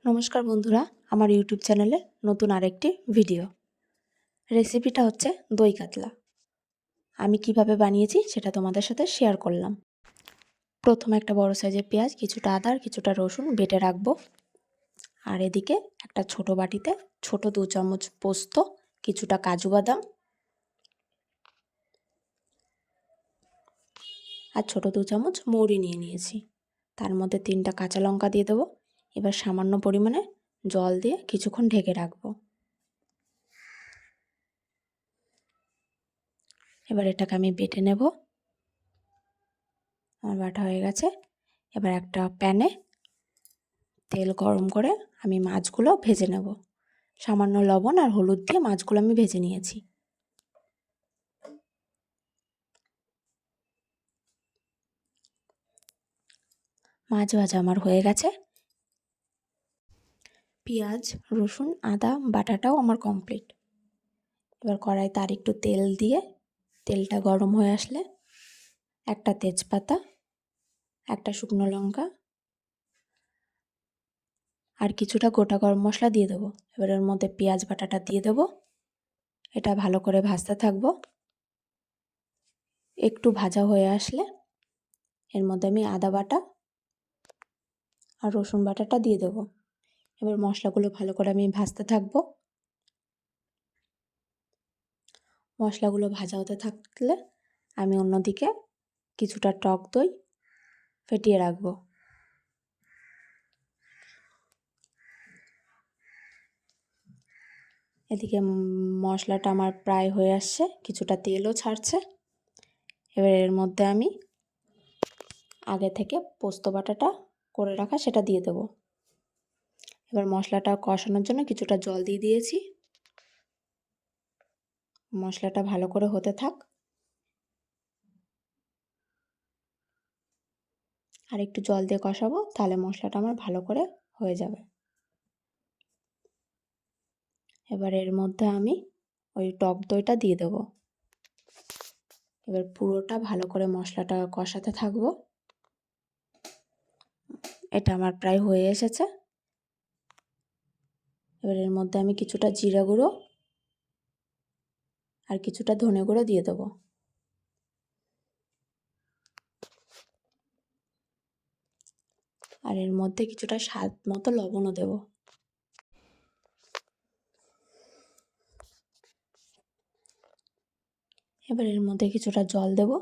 নমস্কার বন্ধুরা, আমার ইউটিউব চ্যানেলে নতুন আরেকটি ভিডিও। রেসিপিটা হচ্ছে দই কাতলা। আমি কিভাবে বানিয়েছি সেটা তোমাদের সাথে শেয়ার করলাম। প্রথমে একটা বড় সাইজের পেঁয়াজ, কিছুটা আদা আর কিছুটা রসুন বেটে রাখবো। আর এদিকে একটা ছোট বাটিতে ছোট 2 চামচ পোস্ত, কিছুটা কাজু বাদাম আর ছোট 2 চামচ মৌরি নিয়ে নিয়েছি। তার মধ্যে 3টা কাঁচা লঙ্কা দিয়ে দেবো। এবার সামান্য পরিমাণে জল দিয়ে কিছুক্ষণ ঢেকে রাখবো। এবার এটাকে আমি বেটে নেব। আমার বাটা হয়ে গেছে। এবার একটা প্যানে তেল গরম করে আমি মাছগুলো ভেজে নেব। সামান্য লবণ আর হলুদ দিয়ে মাছগুলো আমি ভেজে নিয়েছি। মাছ ভাজা আমার হয়ে গেছে। পেঁয়াজ, রসুন, আদা বাটাটাও আমার কমপ্লিট। এবার কড়াইতে আর একটু তেল দিয়ে তেলটা গরম হয়ে আসলে একটা তেজপাতা, একটা শুকনো লঙ্কা আর কিছুটা গোটা গরম মশলা দিয়ে দেবো। এবার এর মধ্যে পেঁয়াজ বাটাটা দিয়ে দেবো। এটা ভালো করে ভাজতে থাকবো। একটু ভাজা হয়ে আসলে এর মধ্যে আমি আদা বাটা আর রসুন বাটাটা দিয়ে দেবো। এবার মশলাগুলো ভালো করে আমি ভাজতে থাকবো। মশলাগুলো ভাজা হতে থাকলে আমি অন্যদিকে কিছুটা টক দই ফেটিয়ে রাখবো। এদিকে মশলাটা আমার প্রায় হয়ে আসছে, কিছুটা তেলও ছাড়ছে। এবার এর মধ্যে আমি আগে থেকে পোস্ত বাটাটা করে রাখা সেটা দিয়ে দেবো। এবার মশলাটা কষানোর জন্য কিছুটা জল দিয়ে দিয়েছি। মশলাটা ভালো করে হতে থাক। আর একটু জল দিয়ে কষাবো, তাহলে মশলাটা আমার ভালো করে হয়ে যাবে। এবার এর মধ্যে আমি ওই টক দইটা দিয়ে দেবো। এবার পুরোটা ভালো করে মশলাটা কষাতে থাকবো। এটা আমার প্রায় হয়ে এসেছে। এবার এর মধ্যে আমি কিছুটা জিরা গুঁড়ো আর কিছুটা ধনে গুঁড়ো দিয়ে দেবো। আর এর মধ্যে কিছুটা স্বাদ মতো লবণও দেবো। এবার এর মধ্যে কিছুটা জল দেবো।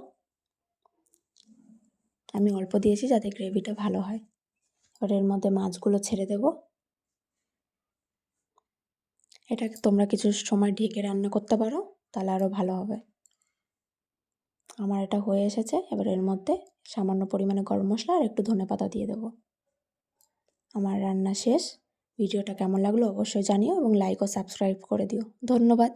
আমি অল্প দিয়েছি যাতে গ্রেভিটা ভালো হয়। এবার এর মধ্যে মাছগুলো ছেড়ে দেবো। এটাকে তোমরা কিছু সময় ঢেকে রান্না করতে পারো, তাহলে আরও ভালো হবে। আমার এটা হয়ে এসেছে। এবার এর মধ্যে সামান্য পরিমাণে গরম মশলা আর একটু ধনেপাতা দিয়ে দেবো। আমার রান্না শেষ। ভিডিওটা কেমন লাগলো অবশ্যই জানিও এবং লাইক ও সাবস্ক্রাইব করে দিও। ধন্যবাদ।